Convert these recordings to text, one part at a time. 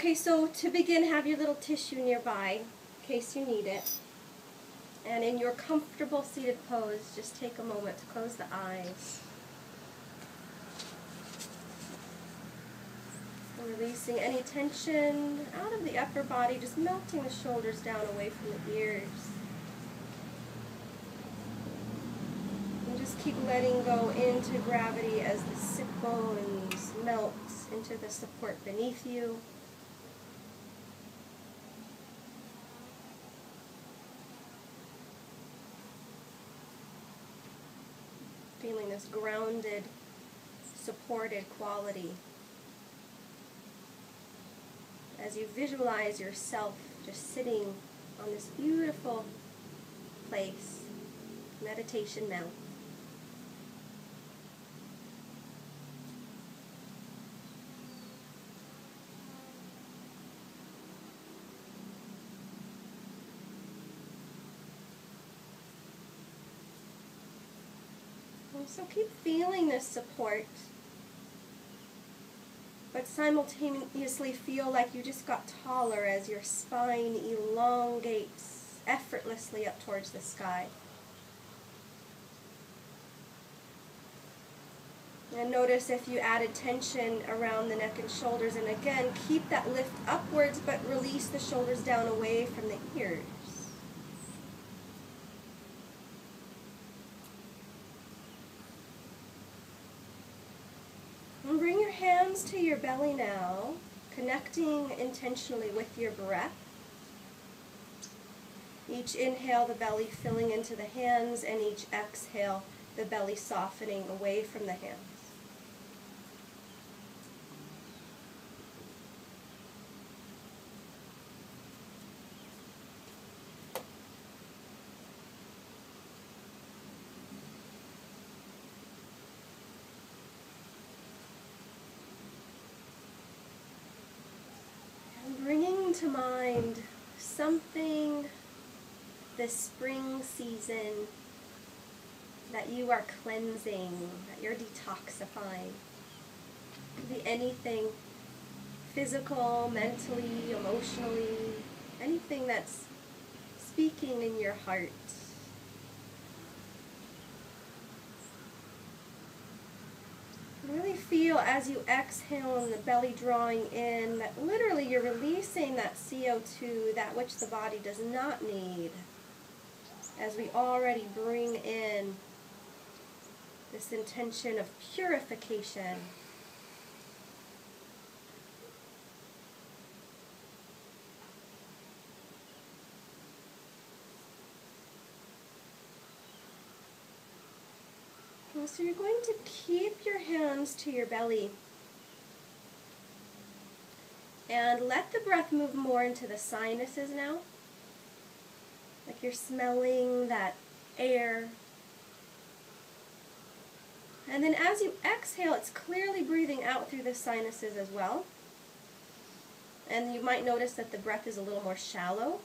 Okay, so to begin, have your little tissue nearby in case you need it. And in your comfortable seated pose, just take a moment to close the eyes. And releasing any tension out of the upper body, just melting the shoulders down away from the ears. And just keep letting go into gravity as the sit bones melt into the support beneath you. Feeling this grounded, supported quality as you visualize yourself just sitting on this beautiful place, meditation mat. So keep feeling this support, but simultaneously feel like you just got taller as your spine elongates effortlessly up towards the sky. And notice if you added tension around the neck and shoulders, and again, keep that lift upwards, but release the shoulders down away from the ears. And bring your hands to your belly now, connecting intentionally with your breath. Each inhale, the belly filling into the hands, and each exhale, the belly softening away from the hands. Bringing to mind something this spring season that you are cleansing, that you're detoxifying. It could be anything physical, mentally, emotionally, anything that's speaking in your heart. Really feel as you exhale and the belly drawing in that literally you're releasing that CO2, that which the body does not need, as we already bring in this intention of purification. So you're going to keep your hands to your belly and let the breath move more into the sinuses now. Like you're smelling that air. And then as you exhale, it's clearly breathing out through the sinuses as well. And you might notice that the breath is a little more shallow.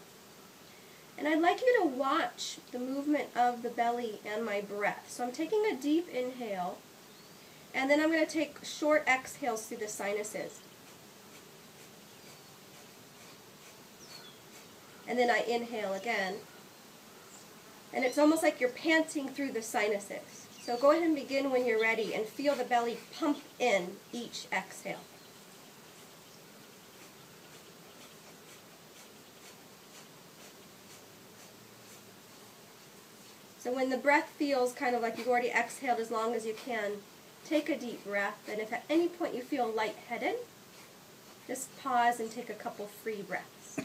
And I'd like you to watch the movement of the belly and my breath. So I'm taking a deep inhale, and then I'm going to take short exhales through the sinuses. And then I inhale again. And it's almost like you're panting through the sinuses. So go ahead and begin when you're ready and feel the belly pump in each exhale. So when the breath feels kind of like you've already exhaled as long as you can, take a deep breath, and if at any point you feel lightheaded, just pause and take a couple free breaths.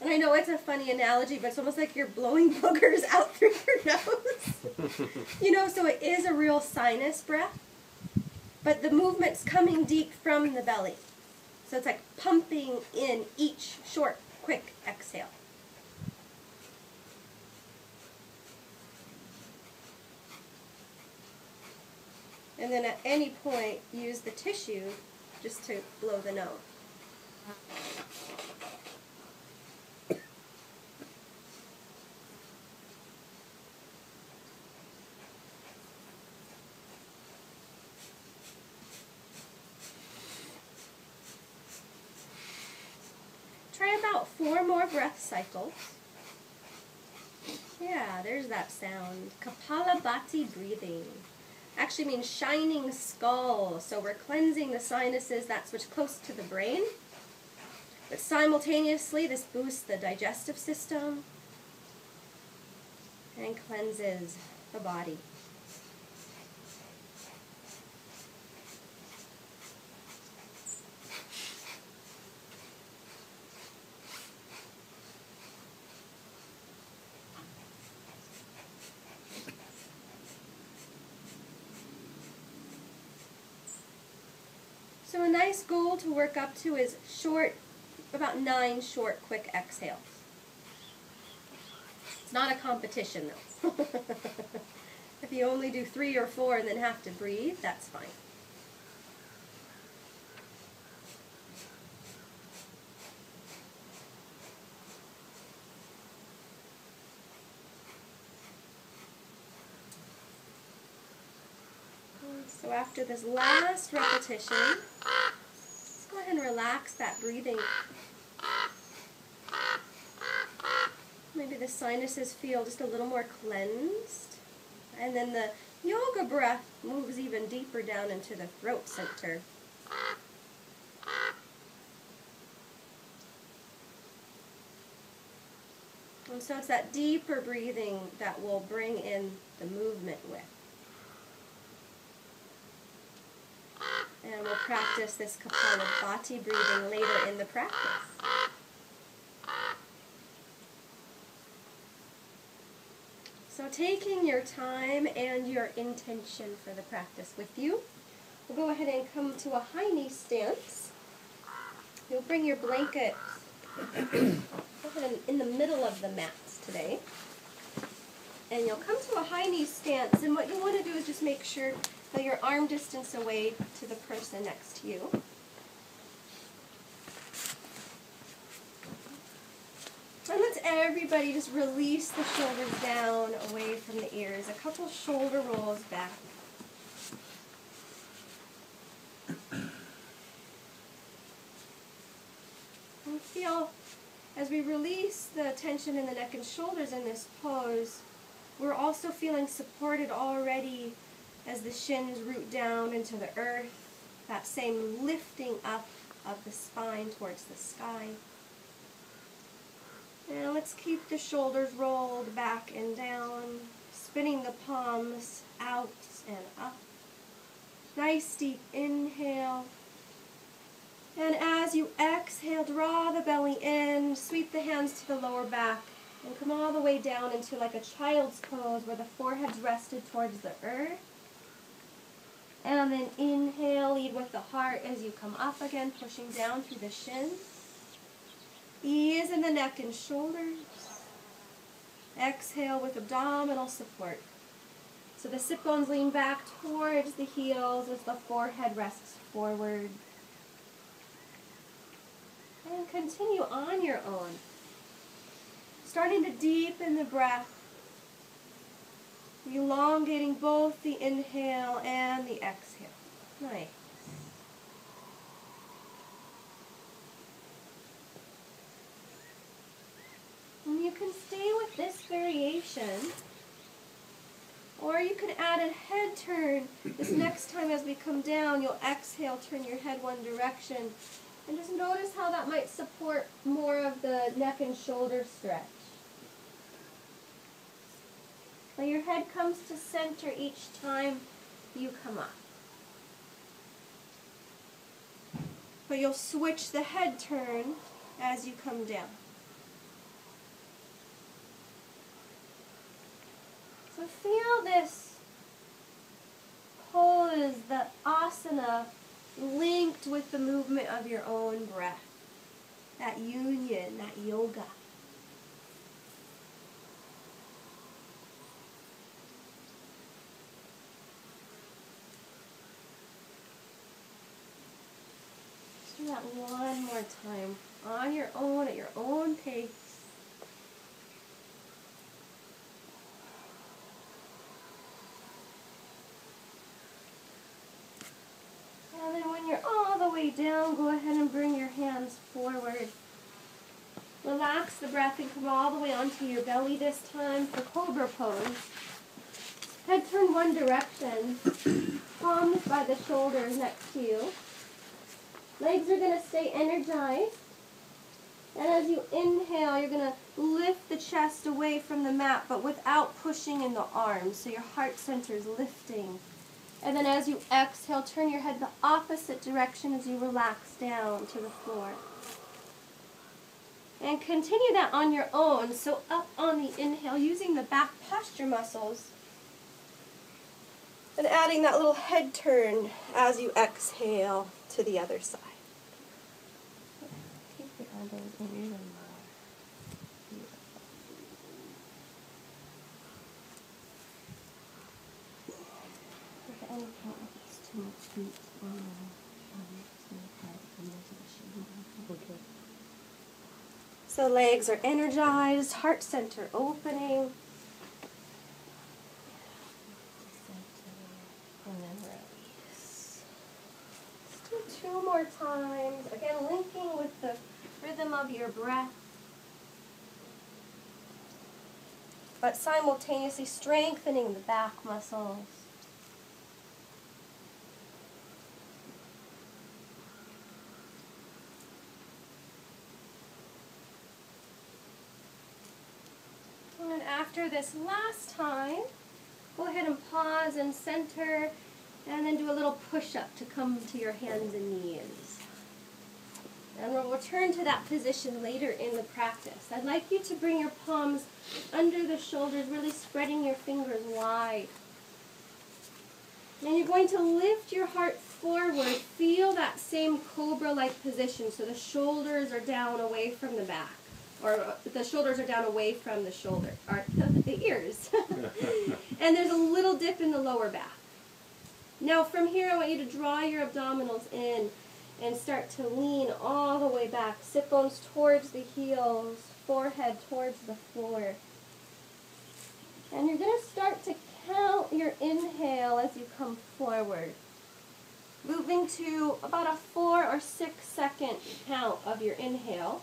And I know it's a funny analogy, but it's almost like you're blowing boogers out through your nose. You know, so it is a real sinus breath. But the movement's coming deep from the belly. So it's like pumping in each short, quick exhale. And then at any point, use the tissue just to blow the nose. about 4 more breath cycles. Yeah, there's that sound. Kapalabhati breathing. Actually means shining skull. So we're cleansing the sinuses, that's what's close to the brain. But simultaneously, this boosts the digestive system and cleanses the body. So a nice goal to work up to is about 9 short, quick exhales. It's not a competition though. If you only do 3 or 4 and then have to breathe, that's fine. So after this last repetition, let's go ahead and relax that breathing. Maybe the sinuses feel just a little more cleansed. And then the yoga breath moves even deeper down into the throat center. And so it's that deeper breathing that will bring in the movement with. And we'll practice this Kapalabhati breathing later in the practice. So taking your time and your intention for the practice with you, we'll go ahead and come to a high knee stance. You'll bring your blanket in the middle of the mats today. And you'll come to a high knee stance, and what you want to do is just make sure that you're arm distance away to the person next to you. And let's everybody just release the shoulders down away from the ears. A couple shoulder rolls back. And feel as we release the tension in the neck and shoulders in this pose, we're also feeling supported already as the shins root down into the earth, that same lifting up of the spine towards the sky. And let's keep the shoulders rolled back and down, spinning the palms out and up. Nice deep inhale. And as you exhale, draw the belly in, sweep the hands to the lower back, and come all the way down into like a child's pose where the forehead's rested towards the earth. And then inhale, lead with the heart as you come up again, pushing down through the shins. Ease in the neck and shoulders. Exhale with abdominal support. So the sit bones lean back towards the heels as the forehead rests forward. And continue on your own. Starting to deepen the breath. Elongating both the inhale and the exhale. Nice. And you can stay with this variation, or you can add a head turn. This next time as we come down, you'll exhale, turn your head one direction, and just notice how that might support more of the neck and shoulder stretch. So your head comes to center each time you come up. But you'll switch the head turn as you come down. So feel this pose, the asana, linked with the movement of your own breath. That union, that yoga. Do that one more time, on your own, at your own pace. And then when you're all the way down, go ahead and bring your hands forward. relax the breath and come all the way onto your belly this time for Cobra pose. Head turn one direction, palms by the shoulders next to you. Legs are going to stay energized. And as you inhale, you're going to lift the chest away from the mat, but without pushing in the arms. So your heart center is lifting. And then as you exhale, turn your head the opposite direction as you relax down to the floor. And continue that on your own. So up on the inhale, using the back posture muscles. And adding that little head turn as you exhale to the other side. Keep the elbows even more. So legs are energized, heart center opening. And then release. Let's do 2 more times. Again, linking with the rhythm of your breath, but simultaneously strengthening the back muscles. And after this last time, go ahead and pause and center, and then do a little push-up to come to your hands and knees. And we'll return to that position later in the practice. I'd like you to bring your palms under the shoulders, really spreading your fingers wide. And you're going to lift your heart forward. Feel that same cobra-like position, so the shoulders are down away from the back. Or the shoulders are down away from the shoulder, or the ears. And there's a little dip in the lower back. Now from here, I want you to draw your abdominals in and start to lean all the way back. Sit bones towards the heels, forehead towards the floor. And you're going to start to count your inhale as you come forward. Moving to about a 4 or 6 second count of your inhale.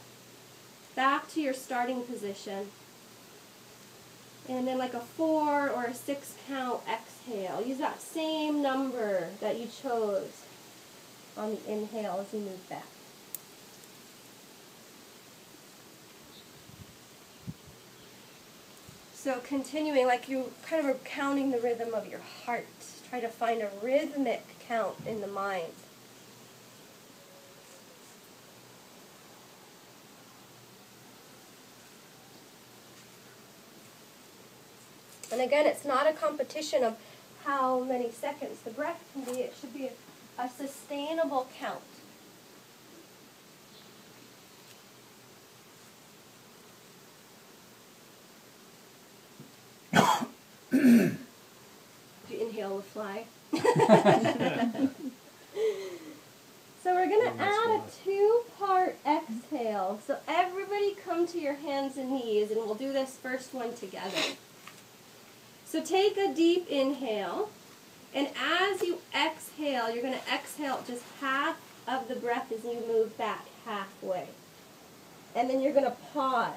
Back to your starting position. And then like a 4 or a 6 count exhale. Use that same number that you chose on the inhale as you move back. So continuing, like you kind of are counting the rhythm of your heart. Try to find a rhythmic count in the mind. And again, it's not a competition of how many seconds the breath can be. It should be a sustainable count. Did you inhale the fly? So we're going to add a 2-part exhale. So everybody come to your hands and knees, and we'll do this first one together. So take a deep inhale, and as you exhale, you're going to exhale just half of the breath as you move back halfway. And then you're going to pause.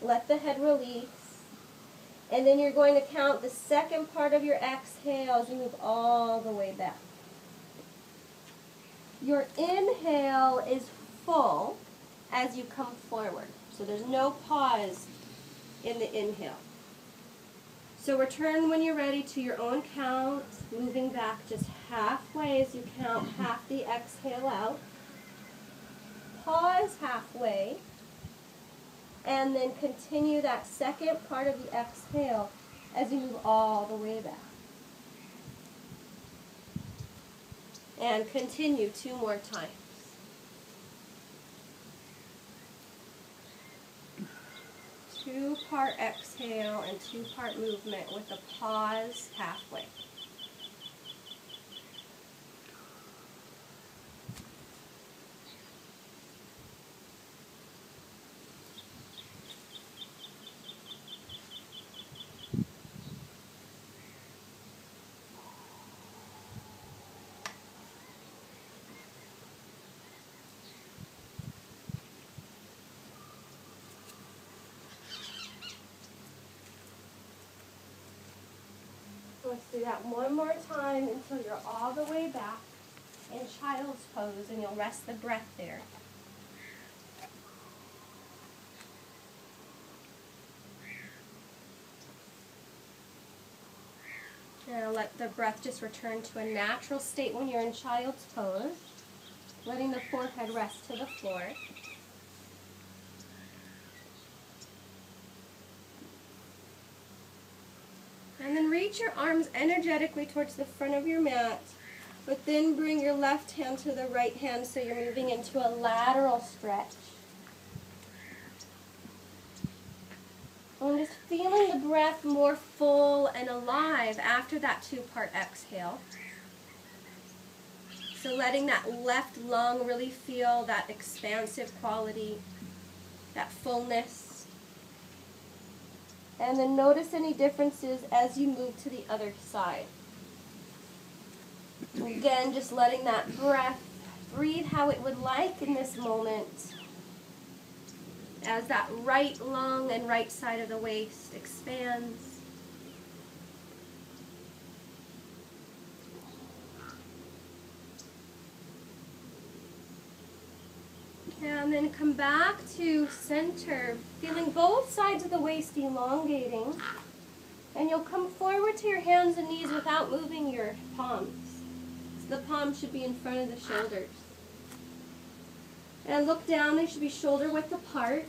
Let the head release. And then you're going to count the second part of your exhale as you move all the way back. Your inhale is full as you come forward. So there's no pause in the inhale. So return when you're ready to your own count, moving back just halfway as you count half the exhale out. Pause halfway, and then continue that second part of the exhale as you move all the way back. And continue 2 more times. Two-part exhale and 2-part movement with a pause halfway. Let's do that one more time until you're all the way back in child's pose, and you'll rest the breath there. Now let the breath just return to a natural state when you're in child's pose, letting the forehead rest to the floor. And then reach your arms energetically towards the front of your mat, but then bring your left hand to the right hand so you're moving into a lateral stretch. And just feeling the breath more full and alive after that two-part exhale. So letting that left lung really feel that expansive quality, that fullness. And then notice any differences as you move to the other side. Again, just letting that breath breathe how it would like in this moment, as that right lung and right side of the waist expands. And then come back to center, feeling both sides of the waist elongating. And you'll come forward to your hands and knees without moving your palms. So the palms should be in front of the shoulders. And look down, they should be shoulder width apart.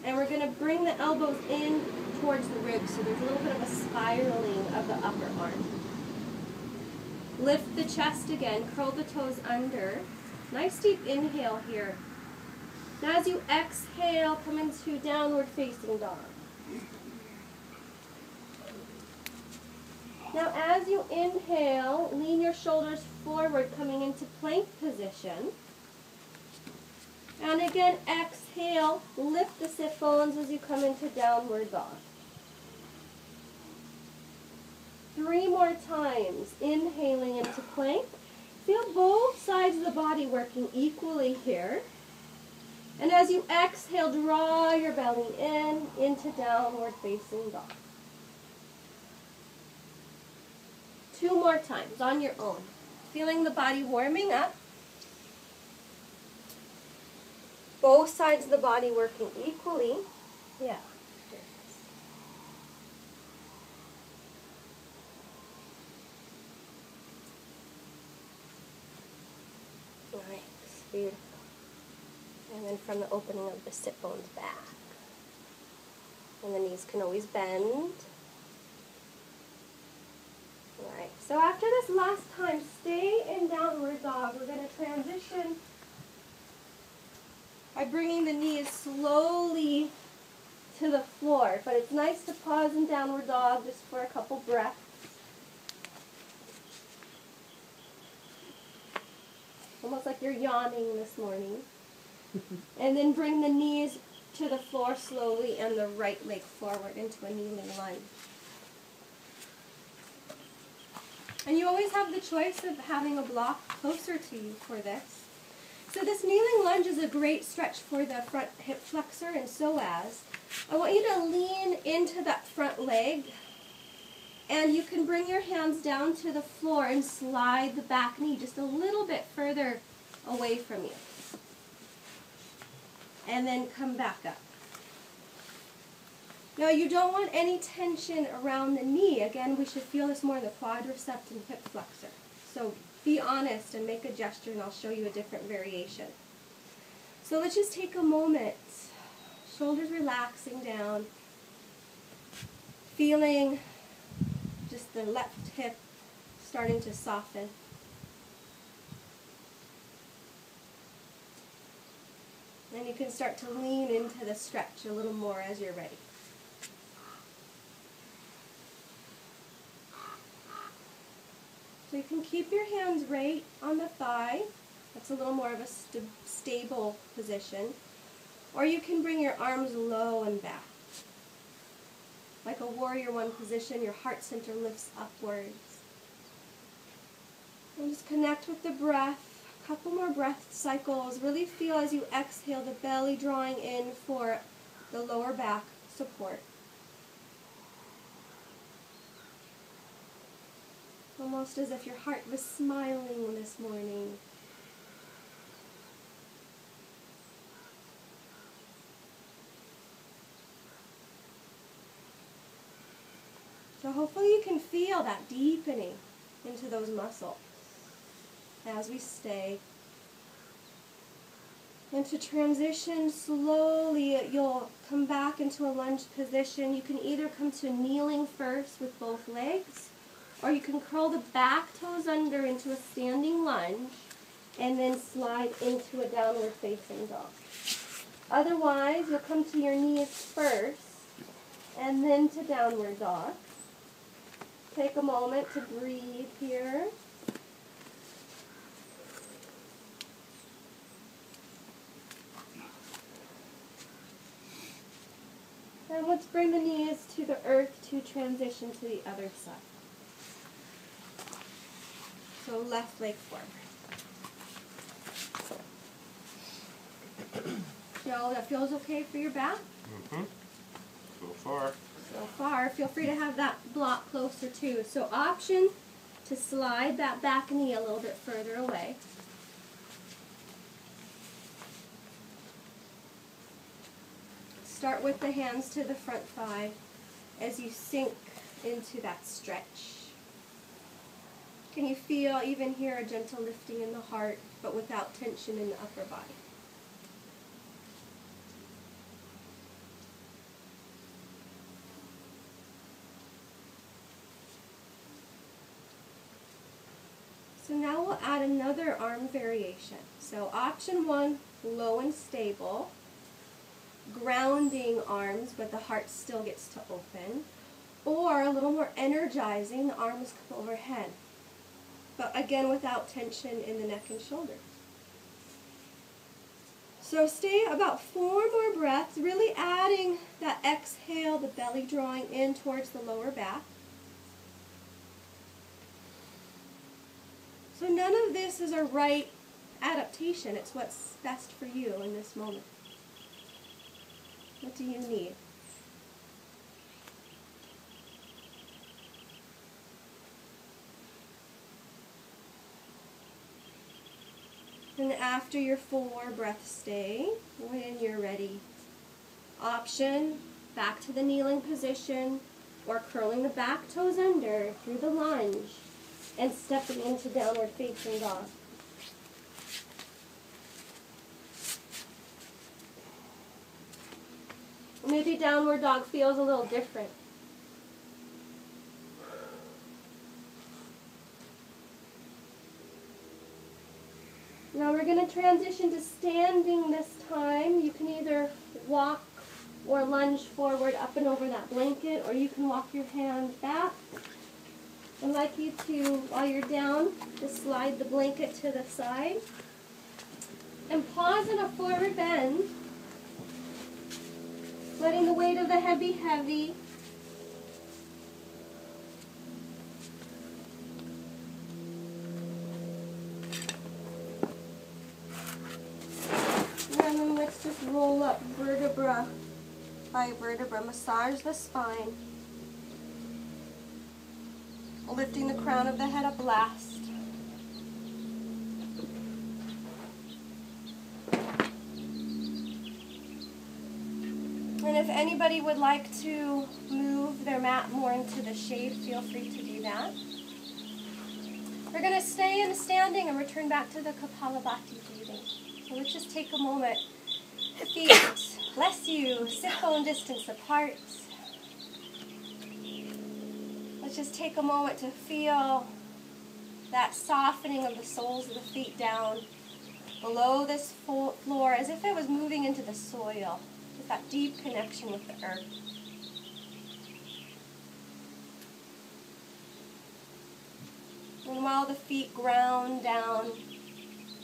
And we're going to bring the elbows in towards the ribs, so there's a little bit of a spiraling of the upper arm. Lift the chest again, curl the toes under. Nice deep inhale here. Now as you exhale, come into downward facing dog. Now as you inhale, lean your shoulders forward, coming into plank position. And again, exhale, lift the sit bones as you come into downward dog. 3 more times, inhaling into plank. Feel both sides of the body working equally here. And as you exhale, draw your belly in into downward facing dog. 2 more times on your own. Feeling the body warming up. Both sides of the body working equally. Yeah. Nice, beautiful. And then from the opening of the sit bones back. And the knees can always bend. Alright, so after this last time, stay in downward dog. We're going to transition by bringing the knees slowly to the floor. But it's nice to pause in downward dog just for a couple breaths. Almost like you're yawning this morning. And then bring the knees to the floor slowly and the right leg forward into a kneeling lunge. And you always have the choice of having a block closer to you for this. So this kneeling lunge is a great stretch for the front hip flexor and psoas. I want you to lean into that front leg, and you can bring your hands down to the floor and slide the back knee just a little bit further away from you. And then come back up. Now you don't want any tension around the knee. Again, we should feel this more in the quadriceps and hip flexor. So be honest and make a gesture, and I'll show you a different variation. So let's just take a moment. Shoulders relaxing down. Feeling just the left hip starting to soften. And you can start to lean into the stretch a little more as you're ready. So you can keep your hands right on the thigh. That's a little more of a stable position. Or you can bring your arms low and back. Like a warrior one position, your heart center lifts upwards. And just connect with the breath. A couple more breath cycles. Really feel as you exhale the belly drawing in for the lower back support. Almost as if your heart was smiling this morning. So hopefully you can feel that deepening into those muscles as we stay. And to transition slowly, you'll come back into a lunge position. You can either come to kneeling first with both legs, or you can curl the back toes under into a standing lunge and then slide into a downward facing dog. Otherwise, you'll come to your knees first and then to downward dog. Take a moment to breathe here. And let's bring the knees to the earth to transition to the other side. So left leg forward. Joe, that feels okay for your back? Mm-hmm. So far. So far, feel free to have that block closer too. So option to slide that back knee a little bit further away. Start with the hands to the front thigh as you sink into that stretch. Can you feel even here a gentle lifting in the heart, but without tension in the upper body? So now we'll add another arm variation. So option one, low and stable, grounding arms, but the heart still gets to open. Or a little more energizing, the arms come overhead. But again, without tension in the neck and shoulders. So stay about 4 more breaths, really adding that exhale, the belly drawing in towards the lower back. So none of this is a right adaptation. It's what's best for you in this moment. What do you need? And after your 4 breath stay, when you're ready, option back to the kneeling position or curling the back toes under through the lunge and stepping into downward facing dog. Maybe downward dog feels a little different. Now we're going to transition to standing this time. You can either walk or lunge forward up and over that blanket, or you can walk your hand back. I'd like you to, while you're down, just slide the blanket to the side. And pause in a forward bend, letting the weight of the heavy. And then let's just roll up vertebra by vertebra. Massage the spine. Lifting the crown of the head up last. And if anybody would like to move their mat more into the shade, feel free to do that. We're going to stay in standing and return back to the Kapalabhati breathing. So let's just take a moment. Feet, bless you, sit bone distance apart. Let's just take a moment to feel that softening of the soles of the feet down below this floor as if it was moving into the soil. Just that deep connection with the earth. And while the feet ground down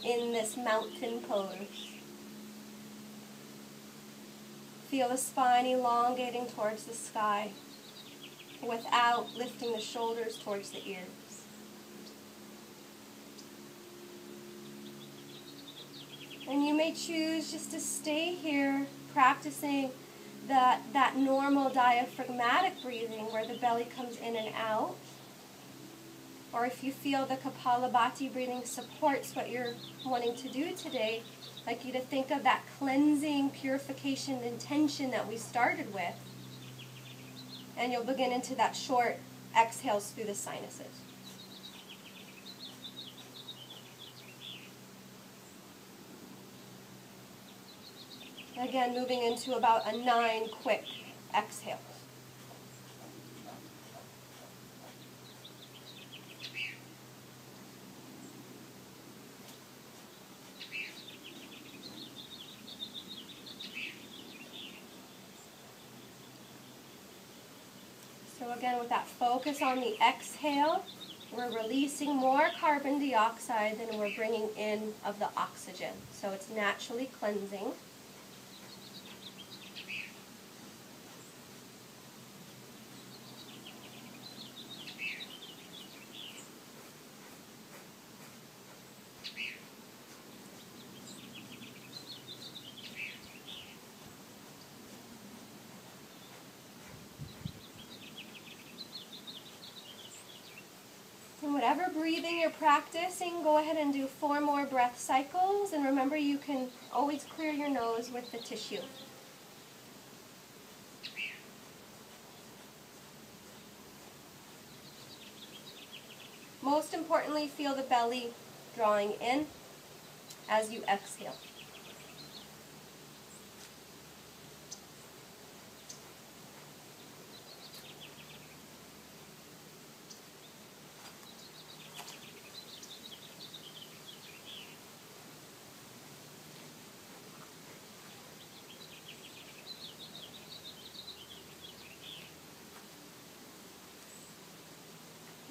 in this mountain pose, feel the spine elongating towards the sky without lifting the shoulders towards the ears. And you may choose just to stay here practicing that normal diaphragmatic breathing where the belly comes in and out. Or if you feel the Kapalabhati breathing supports what you're wanting to do today, I'd like you to think of that cleansing, purification intention that we started with. And you'll begin into that short exhales through the sinuses. Again, moving into about a 9 quick exhales. So again, with that focus on the exhale, we're releasing more carbon dioxide than we're bringing in of the oxygen. So it's naturally cleansing. And whatever breathing you're practicing, go ahead and do 4 more breath cycles. And remember, you can always clear your nose with the tissue. Most importantly, feel the belly drawing in as you exhale.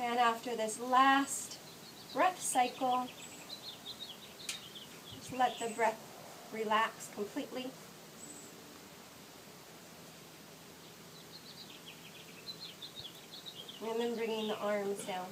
And after this last breath cycle, just let the breath relax completely. And then bringing the arms down.